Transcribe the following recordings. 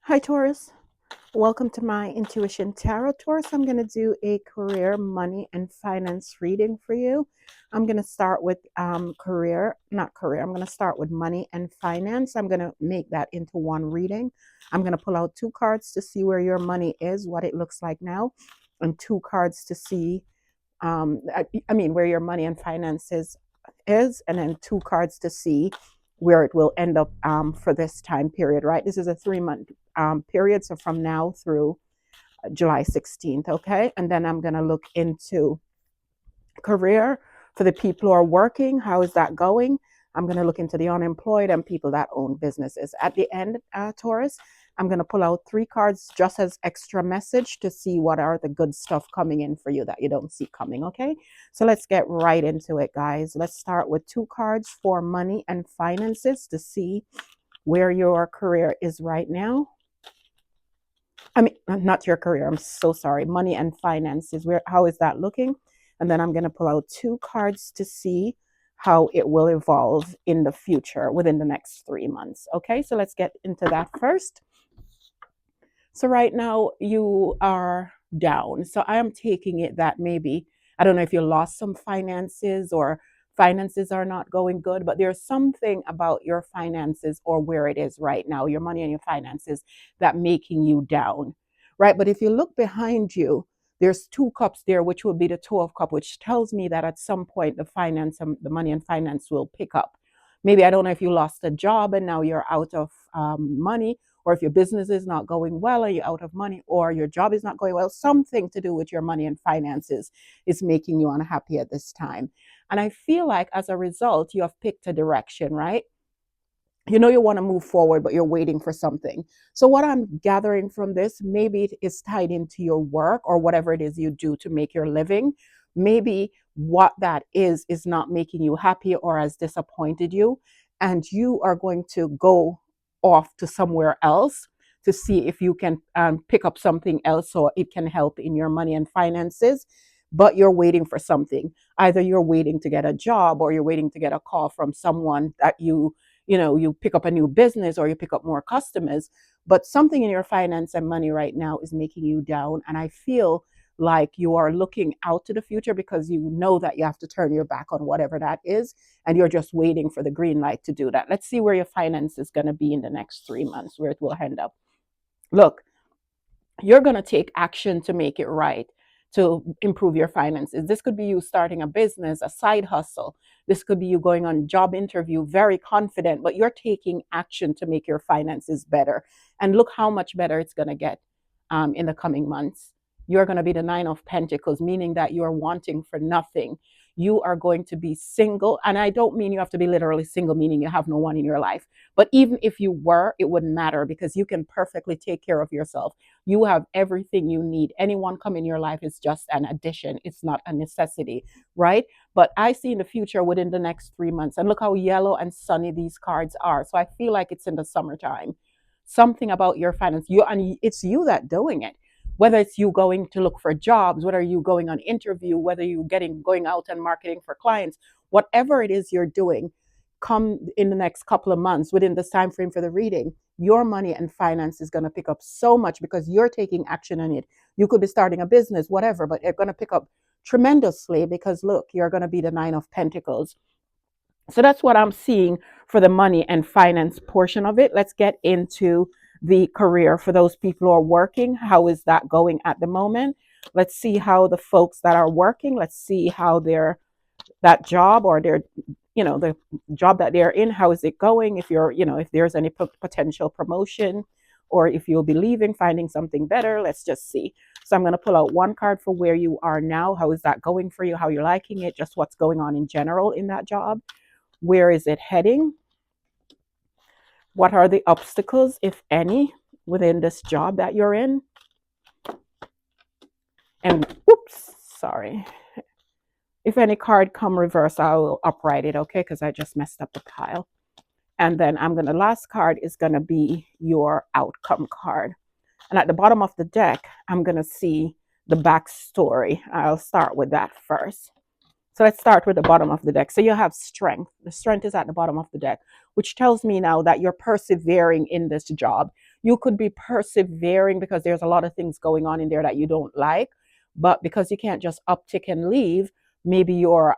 Hi, Taurus. Welcome to my Intuition Tarot. Taurus, I'm going to do a career, money, and finance reading for you. I'm going to start with not career. I'm going to start with money and finance. I'm going to make that into one reading. I'm going to pull out two cards to see where your money is, what it looks like now, and two cards to see, where your money and finances is, and then two cards to see where it will end up for this time period, right? This is a 3 month period, so from now through July 16th, okay? And then I'm going to look into career for the people who are working. How is that going? I'm going to look into the unemployed and people that own businesses. At the end, Taurus, I'm going to pull out three cards just as extra message to see what are the good stuff coming in for you that you don't see coming, okay? So let's get right into it, guys. Let's start with two cards for money and finances to see where your career is right now. Not your career. I'm so sorry. Money and finances. How is that looking? And then I'm going to pull out two cards to see how it will evolve in the future within the next 3 months. Okay, so let's get into that first. So right now you are down. So I am taking it that maybe, I don't know if you lost some finances or finances are not going good, but there's something about your finances or where it is right now, your money and your finances, that making you down, right? But if you look behind you, there's two cups there, which will be the two of cups, which tells me that at some point the money and finance will pick up. Maybe, I don't know if you lost a job and now you're out of money, or if your business is not going well and you're out of money, or your job is not going well. Something to do with your money and finances is making you unhappy at this time. And I feel like as a result, you have picked a direction, right? You know you want to move forward, but you're waiting for something. So what I'm gathering from this, maybe it is tied into your work or whatever it is you do to make your living. Maybe what that is not making you happy or has disappointed you, and you are going to go off to somewhere else to see if you can pick up something else so it can help in your money and finances. But you're waiting for something. Either you're waiting to get a job, or you're waiting to get a call from someone that you pick up a new business, or you pick up more customers. But something in your finance and money right now is making you down, and I feel like you are looking out to the future because you know that you have to turn your back on whatever that is, and you're just waiting for the green light to do that. Let's see where your finance is going to be in the next 3 months, where it will end up. Look, you're going to take action to make it right, to improve your finances. This could be you starting a business, a side hustle. This could be you going on job interview, very confident, but you're taking action to make your finances better. And look how much better it's going to get in the coming months. You're going to be the Nine of Pentacles, meaning that you're wanting for nothing. You are going to be single. And I don't mean you have to be literally single, meaning you have no one in your life. But even if you were, it wouldn't matter because you can perfectly take care of yourself. You have everything you need. Anyone come in your life is just an addition. It's not a necessity, right? But I see in the future within the next 3 months, and look how yellow and sunny these cards are. So I feel like it's in the summertime. Something about your finance, and it's you that doing it. Whether it's you going to look for jobs, whether you going on interview, whether you going out and marketing for clients, whatever it is you're doing, come in the next couple of months within this time frame for the reading, your money and finance is going to pick up so much because you're taking action on it. You could be starting a business, whatever, but it's going to pick up tremendously because look, you're going to be the Nine of Pentacles. So that's what I'm seeing for the money and finance portion of it. Let's get into the career for those people who are working. How is that going at the moment? Let's see how the folks that are working, let's see how that job or the job that they're in, how is it going? If if there's any potential promotion, or if you'll be leaving, finding something better. Let's just see. So I'm going to pull out one card for where you are now. How is that going for you? How you're liking it? Just what's going on in general in that job. Where is it heading? What are the obstacles, if any, within this job that you're in? And whoops, sorry. If any card come reverse, I will upright it, okay? Because I just messed up the pile. And then last card is going to be your outcome card. And at the bottom of the deck, I'm going to see the backstory. I'll start with that first. So let's start with the bottom of the deck. So you have strength. The strength is at the bottom of the deck, which tells me now that you're persevering in this job. You could be persevering because there's a lot of things going on in there that you don't like, but because you can't just uptick and leave, maybe you're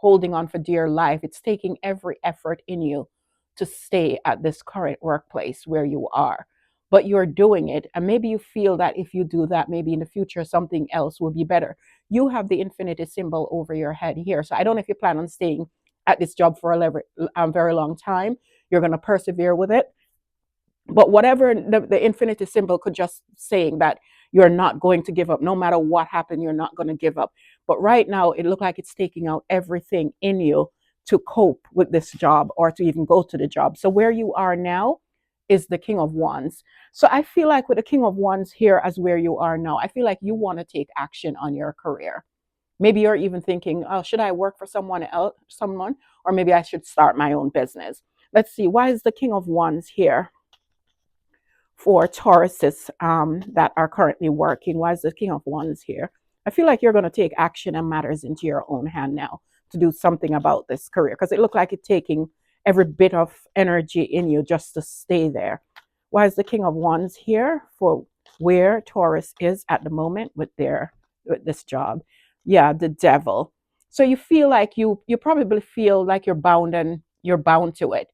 holding on for dear life. It's taking every effort in you to stay at this current workplace where you are, but you're doing it, and maybe you feel that if you do that, maybe in the future something else will be better. You have the infinity symbol over your head here, so I don't know if you plan on staying at this job for a very long time. You're going to persevere with it, but whatever the infinity symbol could just saying that you're not going to give up no matter what happened. You're not going to give up, but right now it looked like it's taking out everything in you to cope with this job or to even go to the job. So where you are now is the King of Wands. So I feel like with the King of Wands here as where you are now, I feel like you want to take action on your career. Maybe you're even thinking, oh, should I work for someone, or maybe I should start my own business. Let's see, why is the King of Wands here for Tauruses that are currently working? Why is the King of Wands here? I feel like you're going to take action and matters into your own hand now to do something about this career, because it looked like it's taking every bit of energy in you just to stay there. Why is the King of Wands here for where Taurus is at the moment with this job? Yeah, the Devil. So you feel like you probably feel like you're bound to it,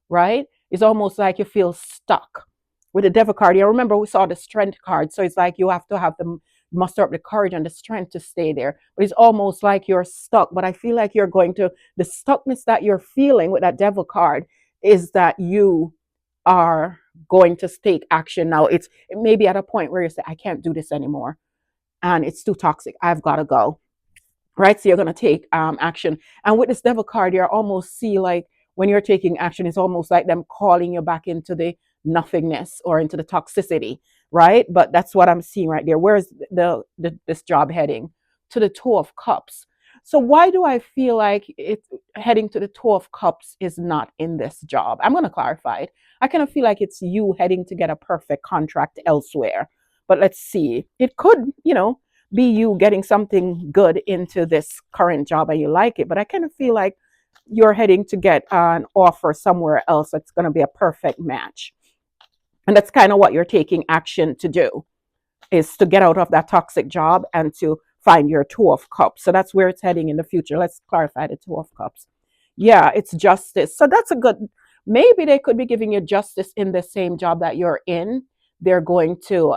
right? It's almost like you feel stuck with the Devil card. You remember we saw the Strength card, so it's like you have to have the muster up the courage and the strength to stay there. But it's almost like you're stuck. But I feel like the stuckness that you're feeling with that Devil card is that you are going to take action now. It may be at a point where you say, I can't do this anymore and it's too toxic. I've got to go. Right? So you're going to take action. And with this Devil card, you almost see like when you're taking action, it's almost like them calling you back into the nothingness or into the toxicity, right? But that's what I'm seeing right there. Where's this job heading? To the Two of Cups. So why do I feel like it's heading to the Two of Cups is not in this job? I'm going to clarify it. I kind of feel like it's you heading to get a perfect contract elsewhere. But let's see. It could, be you getting something good into this current job and you like it. But I kind of feel like you're heading to get an offer somewhere else that's going to be a perfect match. And that's kind of what you're taking action to do, is to get out of that toxic job and to find your Two of Cups. So that's where it's heading in the future. Let's clarify the Two of Cups. Yeah, it's justice. So that's a good, maybe they could be giving you justice in the same job that you're in. They're going to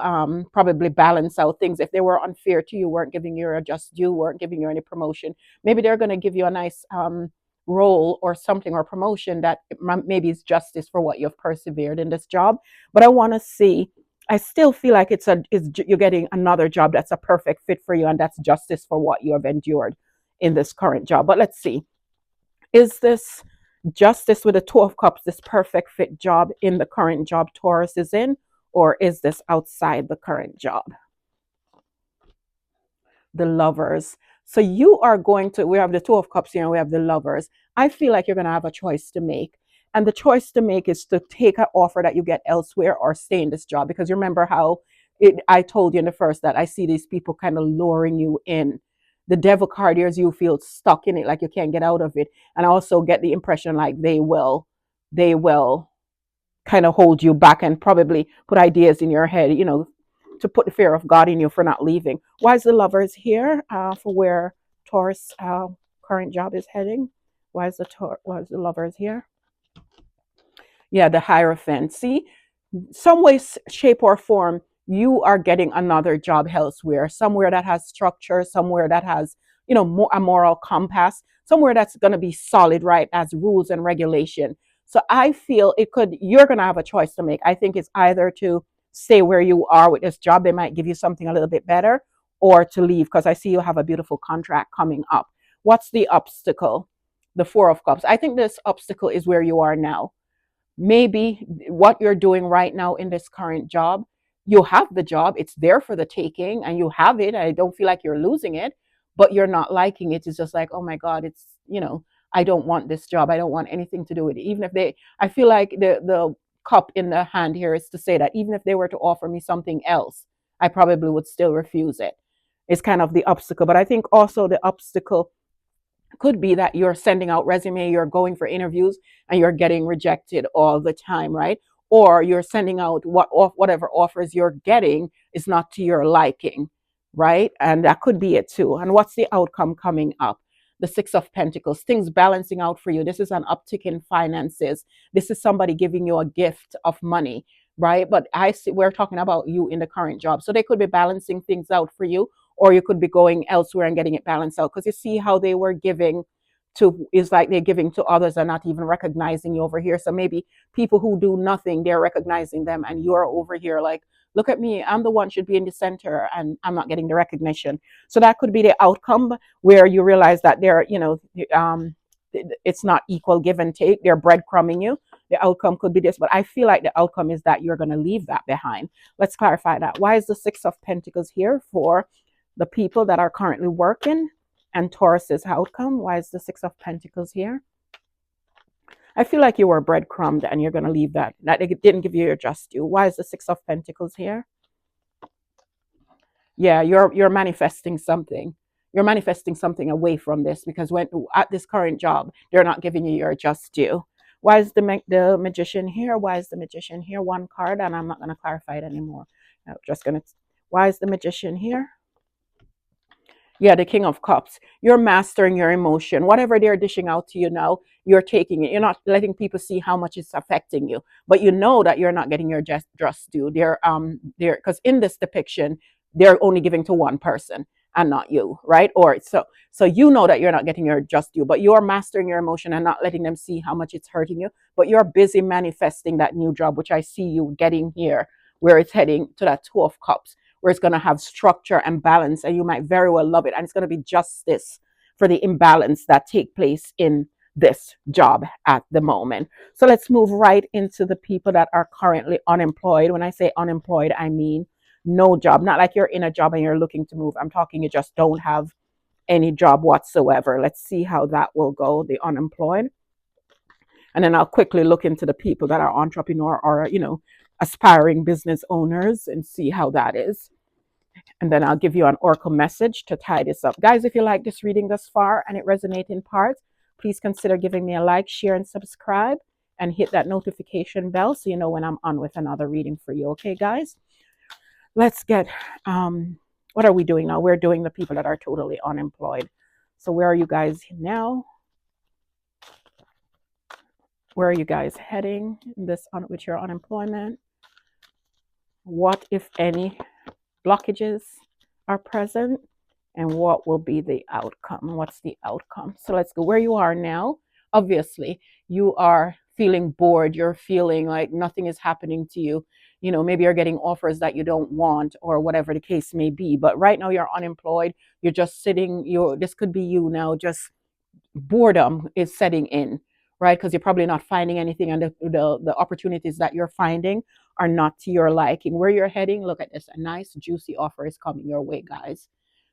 probably balance out things. If they were unfair to you, weren't giving you a just due, weren't giving you any promotion, maybe they're going to give you a nice role or something or promotion that maybe is justice for what you've persevered in this job. But I want to see, I still feel like you're getting another job that's a perfect fit for you, and that's justice for what you have endured in this current job. But let's see, is this justice with the Two of Cups, this perfect fit job in the current job Taurus is in, or is this outside the current job? The Lovers. So we have the Two of Cups here and we have the Lovers. I feel like you're going to have a choice to make. And the choice to make is to take an offer that you get elsewhere or stay in this job. Because you remember how I told you in the first that I see these people kind of luring you in. The Devil card here is you feel stuck in it, like you can't get out of it. And I also get the impression like they will kind of hold you back and probably put ideas in your head, to put the fear of God in you for not leaving. Why is the Lovers here for where Taurus current job is heading? Why is the Lovers here? Yeah, the Hierophant. See, some way, shape, or form, you are getting another job elsewhere, somewhere that has structure, somewhere that has, a moral compass, somewhere that's going to be solid, right, as rules and regulation. So I feel you're going to have a choice to make. I think it's either to stay where you are with this job. They might give you something a little bit better, or to leave, because I see you have a beautiful contract coming up. What's the obstacle? The Four of Cups. I think this obstacle is where you are now. Maybe what you're doing right now in this current job, you have the job, it's there for the taking, and you have it. I don't feel like you're losing it, but you're not liking it. It's just like, oh my God, I don't want this job. I don't want anything to do with it. Even if I feel like the cup in the hand here is to say that even if they were to offer me something else, I probably would still refuse it. It's kind of the obstacle. But I think also the obstacle could be that you're sending out resume, you're going for interviews, and you're getting rejected all the time, right? or you're sending out whatever offers you're getting is not to your liking, right? And that could be it too. And what's the outcome coming up? The Six of Pentacles, things balancing out for you. This is an uptick in finances. This is somebody giving you a gift of money, right? But I see we're talking about you in the current job. So they could be balancing things out for you, or you could be going elsewhere and getting it balanced out. Because you see how they were giving to, is like they're giving to others and not even recognizing you over here. So maybe people who do nothing, they're recognizing them, and you're over here like, look at me, I'm the one should be in the center and I'm not getting the recognition. So that could be the outcome, where you realize that they're, it's not equal give and take. They're breadcrumbing you. The outcome could be this, but I feel like the outcome is that you're going to leave that behind. Let's clarify that. Why is the Six of Pentacles here for the people that are currently working, and Taurus's outcome? Why is the Six of Pentacles here? I feel like you were breadcrumbed and you're going to leave that. That it didn't give you your just due. Why is the Six of Pentacles here? Yeah, you're manifesting something. You're manifesting something away from this, because when at this current job, they're not giving you your just due. Why is the Magician here? Why is the Magician here? One card, and I'm not going to clarify it anymore. I'm just going to. Why is the Magician here? Yeah, the King of Cups. You're mastering your emotion. Whatever they're dishing out to you now, you're taking it. You're not letting people see how much it's affecting you. But you know that you're not getting your just due. They're because in this depiction, they're only giving to one person and not you, right? Or so you know that you're not getting your just due, but you're mastering your emotion and not letting them see how much it's hurting you. But you're busy manifesting that new job, which I see you getting here, where it's heading to that Two of Cups, where it's going to have structure and balance, and you might very well love it. And it's going to be justice for the imbalance that take place in this job at the moment. So let's move right into the people that are currently unemployed. When I say unemployed, I mean no job. Not like you're in a job and you're looking to move. I'm talking you just don't have any job whatsoever. Let's see how that will go, the unemployed. And then I'll quickly look into the people that are entrepreneur or, aspiring business owners, and see how that is. And then I'll give you an oracle message to tie this up. Guys, if you like this reading thus far and it resonates in parts, please consider giving me a like, share, and subscribe, and hit that notification bell so you know when I'm on with another reading for you. Okay, guys? Let's get, what are we doing now? We're doing the people that are totally unemployed. So where are you guys now? Where are you guys heading with your unemployment? What, if any, blockages are present, and what will be the outcome? What's the outcome? So let's go where you are now. Obviously, you are feeling bored. You're feeling like nothing is happening to you. Maybe you're getting offers that you don't want, or whatever the case may be. But right now you're unemployed. You're just sitting. This could be you now. Just boredom is setting in, right? Because you're probably not finding anything, and the opportunities that you're finding are not to your liking. Where you're heading, look at this. A nice juicy offer is coming your way, guys.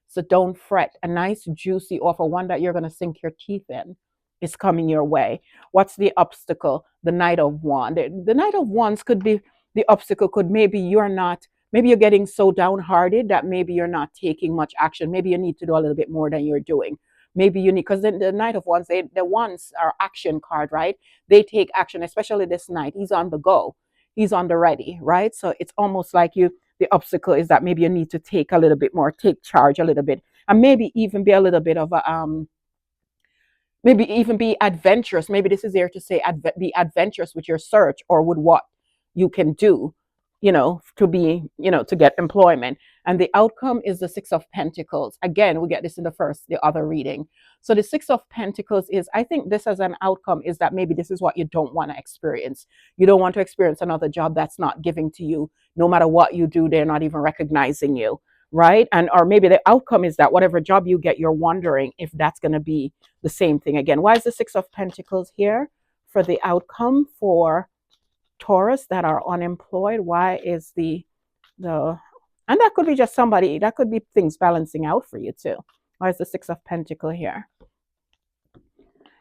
So don't fret. A nice juicy offer, one that you're going to sink your teeth in, is coming your way. What's the obstacle? The Knight of Wands. The Knight of Wands could be the obstacle. Maybe you're getting so downhearted that maybe you're not taking much action. Maybe you need to do a little bit more than you're doing. Maybe you need, because the Knight of Wands, the Wands are action card, right? They take action, especially this Knight. He's on the go. He's on the ready, right? So it's almost like the obstacle is that maybe you need to take a little bit more, take charge a little bit, and maybe even be a little bit of maybe even be adventurous. Maybe this is there to say be adventurous with your search, or with what you can do, to get employment. And the outcome is the Six of Pentacles. Again, we get this in the other reading. So the Six of Pentacles is, I think this as an outcome is that maybe this is what you don't want to experience. You don't want to experience another job that's not giving to you. No matter what you do, they're not even recognizing you, right? Or maybe the outcome is that whatever job you get, you're wondering if that's going to be the same thing again. Why is the Six of Pentacles here for the outcome for Taurus that are unemployed? Why is and that could be just somebody, that could be things balancing out for you too. Why is the Six of Pentacles here?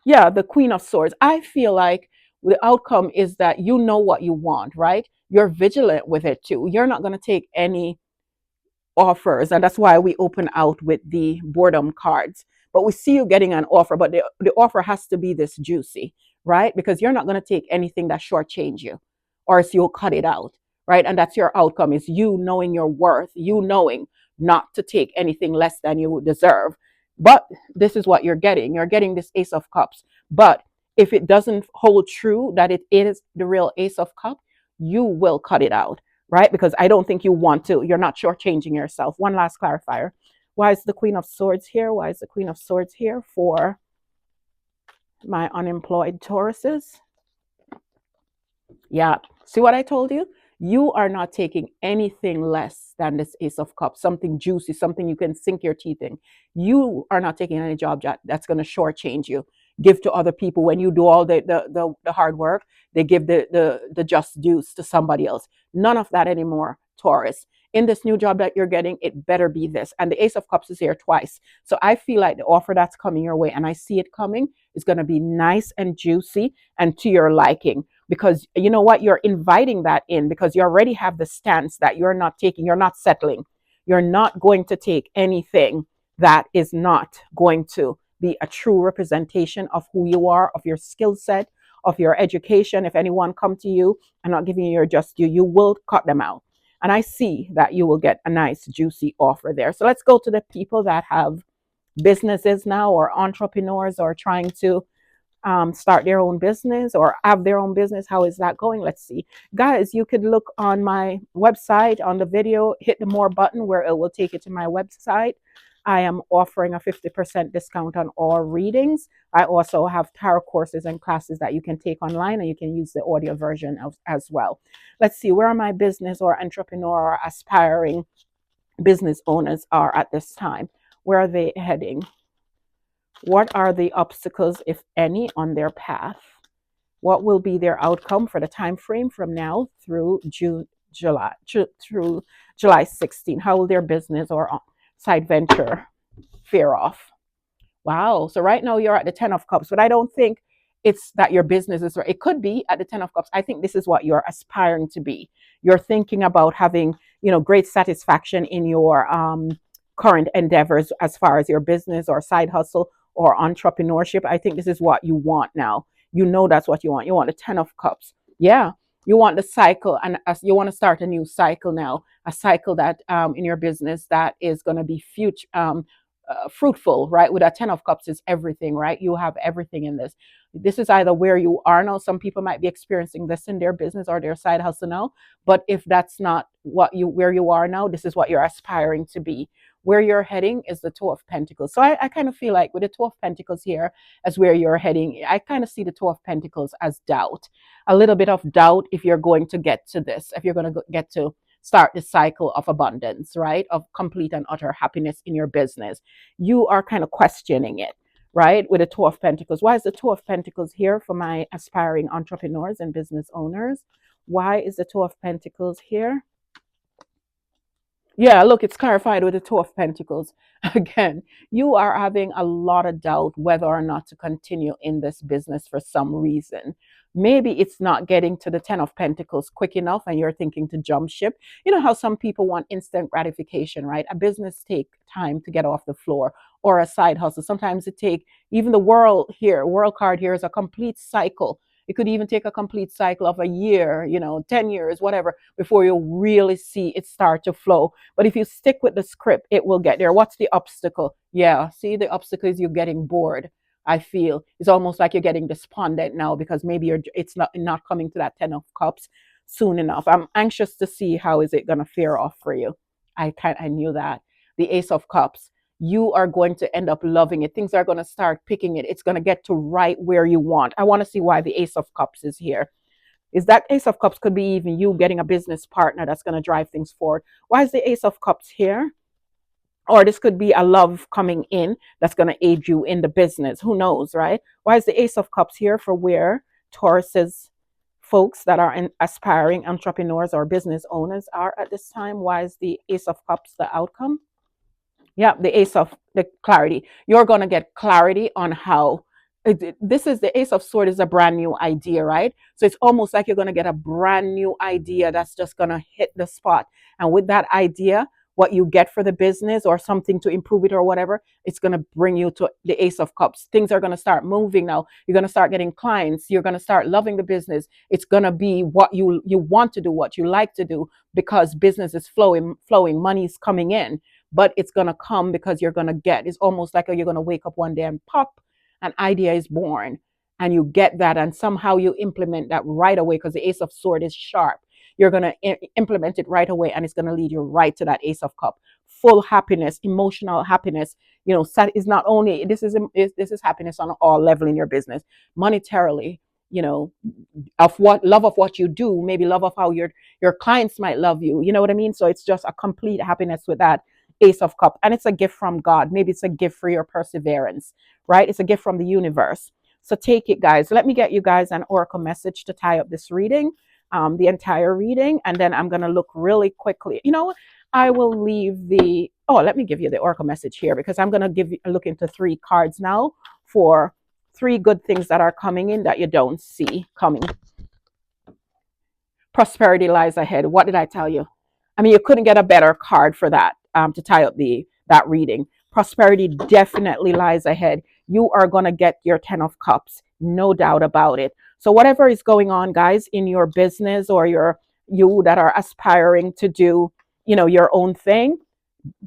Yeah, the Queen of Swords. I feel like the outcome is that you know what you want, right? You're vigilant with it too. You're not going to take any offers, and that's why we open out with the boredom cards. But we see you getting an offer, but the offer has to be this juicy, right? Because you're not going to take anything that shortchange you, or else you'll cut it out, right? And that's your outcome, is you knowing your worth, you knowing not to take anything less than you deserve. But this is what you're getting. You're getting this Ace of Cups. But if it doesn't hold true that it is the real Ace of Cups, you will cut it out, right? Because I don't think you want to. You're not shortchanging yourself. One last clarifier. Why is the Queen of Swords here? Why is the Queen of Swords here for my unemployed Tauruses? Yeah. See what I told you? You are not taking anything less than this Ace of Cups, something juicy, something you can sink your teeth in. You are not taking any job that's going to shortchange you. Give to other people. When you do all the hard work, they give the just dues to somebody else. None of that anymore, Taurus. In this new job that you're getting, it better be this. And the Ace of Cups is here twice. So I feel like the offer that's coming your way, and I see it coming, is going to be nice and juicy and to your liking, because you know what, you're inviting that in because you already have the stance that you're not taking, you're not settling, you're not going to take anything that is not going to be a true representation of who you are, of your skill set, of your education. If anyone come to you and not giving you your just due, you will cut them out. And I see that you will get a nice juicy offer there. So let's go to the people that have businesses now, or entrepreneurs, or trying to start their own business or have their own business. How is that going? Let's see. Guys, you could look on my website on the video, hit the more button where it will take you to my website. I am offering a 50% discount on all readings. I also have tarot courses and classes that you can take online, and you can use the audio version as well. Let's see where my business or entrepreneur or aspiring business owners are at this time. Where are they heading? What are the obstacles, if any, on their path? What will be their outcome for the time frame from now through through July 16? How will their business or side venture fare off? Wow. So right now you're at the 10 of Cups, but I don't think it's that your business is right. It could be at the 10 of Cups. I think this is what you're aspiring to be. You're thinking about having, great satisfaction in your current endeavors as far as your business or side hustle or entrepreneurship. I think this is what you want now. You know that's what you want. You want the 10 of Cups. Yeah. You want the cycle, and as you want to start a new cycle now, a cycle that in your business that is going to be future fruitful, right? With a 10 of Cups is everything, right? You have everything in this. This is either where you are now. Some people might be experiencing this in their business or their side hustle now. But if that's not where you are now, this is what you're aspiring to be. Where you're heading is the Two of Pentacles. So I kind of feel like with the Two of Pentacles here as where you're heading, I kind of see the Two of Pentacles as doubt. A little bit of doubt if you're going to get to this, if you're going to get to start the cycle of abundance, right? Of complete and utter happiness in your business. You are kind of questioning it, right? With the Two of Pentacles. Why is the Two of Pentacles here for my aspiring entrepreneurs and business owners? Why is the Two of Pentacles here? Yeah, look, it's clarified with the Two of Pentacles. Again, you are having a lot of doubt whether or not to continue in this business for some reason. Maybe it's not getting to the 10 of Pentacles quick enough and you're thinking to jump ship. You know how some people want instant gratification, right? A business take time to get off the floor, or a side hustle. Sometimes it take, even the world card here is a complete cycle. It could even take a complete cycle of a year, 10 years, whatever, before you really see it start to flow. But if you stick with the script, it will get there. What's the obstacle? Yeah, see, the obstacle is you're getting bored. I feel it's almost like you're getting despondent now because maybe it's not coming to that 10 of Cups soon enough. I'm anxious to see how is it going to fare off for you. I knew that. The Ace of Cups, you are going to end up loving it. Things are going to start picking it. It's going to get to right where you want. I want to see why the Ace of Cups is here. Is that Ace of Cups could be even you getting a business partner that's going to drive things forward. Why is the Ace of Cups here? Or this could be a love coming in that's going to aid you in the business. Who knows, right? Why is the Ace of Cups here for where Taurus's folks that are aspiring entrepreneurs or business owners are at this time? Why is the Ace of Cups the outcome? Yeah, the Ace of the clarity. You're going to get clarity on how this is the Ace of Swords is a brand new idea, right? So it's almost like you're going to get a brand new idea that's just going to hit the spot. And with that idea, what you get for the business or something to improve it or whatever, it's going to bring you to the Ace of Cups. Things are going to start moving now. You're going to start getting clients. You're going to start loving the business. It's going to be what you want to do, what you like to do, because business is flowing, money is coming in. But it's going to come because you're going to get, it's almost like you're going to wake up one day and pop, an idea is born, and you get that, and somehow you implement that right away, because the Ace of Sword is sharp. You're going to implement it right away, and it's going to lead you right to that Ace of Cup. Full happiness, emotional happiness. Is not only, this is happiness on all level in your business, monetarily, you know, of what love of what you do, maybe love of how your clients might love you. You know what I mean? So it's just a complete happiness with that Ace of Cup, and it's a gift from God. Maybe it's a gift for your perseverance, right? It's a gift from the universe. So take it, guys. Let me get you guys an oracle message to tie up this reading, the entire reading, and then I'm going to look really quickly. I will leave the, oh, let me give you the oracle message here, because I'm going to give you a look into 3 cards now for 3 good things that are coming in that you don't see coming. Prosperity lies ahead. What did I tell you? I mean, you couldn't get a better card for that, to tie up that reading. Prosperity definitely lies ahead. You are going to get your 10 of Cups, no doubt about it. So whatever is going on, guys, in your business, or you that are aspiring to do, your own thing,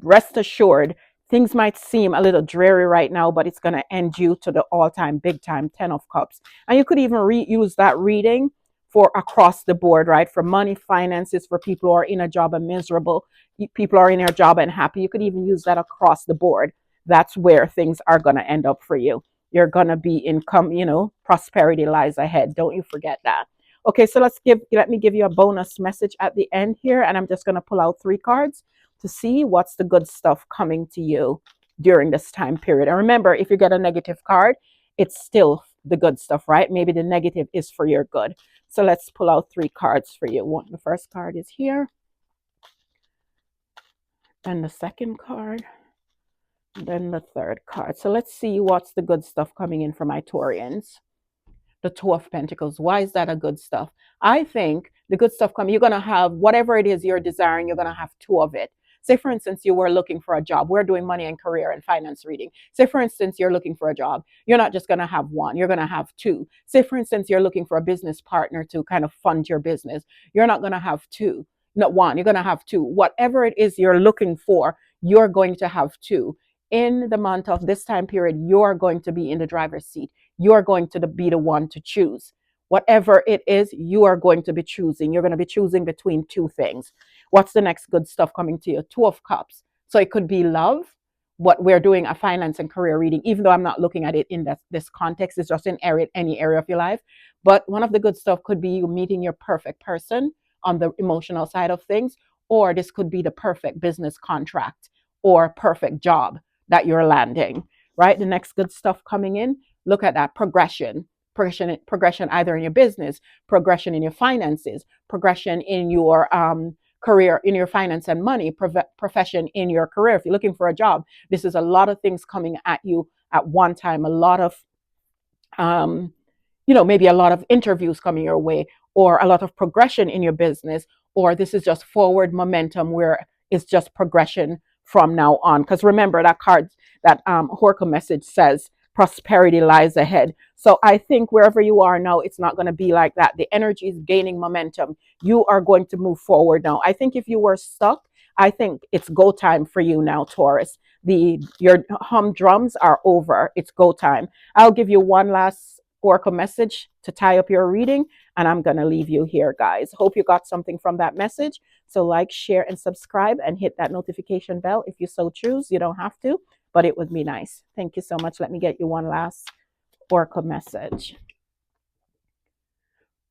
rest assured, things might seem a little dreary right now, but it's going to end you to the all-time big time 10 of Cups. And you could even reuse that reading for across the board, right? For money, finances, for people who are in a job and miserable, people are in their job and happy. You could even use that across the board. That's where things are going to end up for you. You're going to be income, prosperity lies ahead. Don't you forget that. Okay, so let me give you a bonus message at the end here, and I'm just going to pull out 3 cards to see what's the good stuff coming to you during this time period. And remember, if you get a negative card, it's still the good stuff, right? Maybe the negative is for your good. So let's pull out 3 cards for you. The first card is here. And the second card. Then the third card. So let's see what's the good stuff coming in for my Taurians. The 2 of Pentacles. Why is that a good stuff? I think the good stuff coming, you're going to have whatever it is you're desiring, you're going to have 2 of it. Say, for instance, you were looking for a job. We're doing money and career and finance reading. Say, for instance, you're looking for a job. You're not just going to have 1. You're going to have 2. Say, for instance, you're looking for a business partner to kind of fund your business. You're not going to have 2. Not 1. You're going to have 2. Whatever it is you're looking for, you're going to have 2. In the month of this time period, you're going to be in the driver's seat. You're going to be the one to choose. Whatever it is, you are going to be choosing. You're going to be choosing between 2 things. What's the next good stuff coming to you? 2 of Cups. So it could be love. What we're doing a finance and career reading, even though I'm not looking at it in this context, it's just in any area of your life. But one of the good stuff could be you meeting your perfect person on the emotional side of things, or this could be the perfect business contract or perfect job that you're landing, right? The next good stuff coming in, look at that progression either in your business, progression in your finances, progression in your career, in your finance and money, profession in your career. If you're looking for a job, this is a lot of things coming at you at one time, a lot of, maybe a lot of interviews coming your way, or a lot of progression in your business, or this is just forward momentum where it's just progression from now on. Because remember, that card, that oracle message says prosperity lies ahead. So I think wherever you are now, it's not going to be like that. The energy is gaining momentum. You are going to move forward now. I think if you were stuck, I think it's go time for you now, Taurus. Your humdrums are over. It's go time. I'll give you one last oracle message to tie up your reading, and I'm going to leave you here, guys. Hope you got something from that message. So like, share, and subscribe, and hit that notification bell if you so choose. You don't have to, but it would be nice. Thank you so much. Let me get you one last oracle message.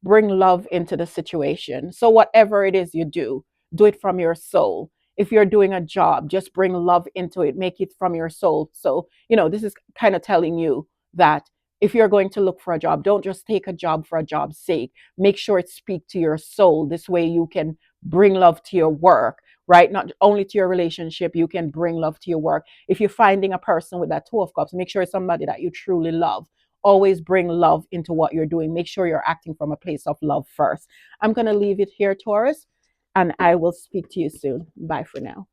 Bring love into the situation. So whatever it is you do it from your soul. If you're doing a job, just bring love into it. Make it from your soul. So, this is kind of telling you that if you're going to look for a job, don't just take a job for a job's sake. Make sure it speaks to your soul. This way you can bring love to your work, right? Not only to your relationship, you can bring love to your work. If you're finding a person with that 2 of Cups, make sure it's somebody that you truly love. Always bring love into what you're doing. Make sure you're acting from a place of love first. I'm going to leave it here, Taurus, and I will speak to you soon. Bye for now.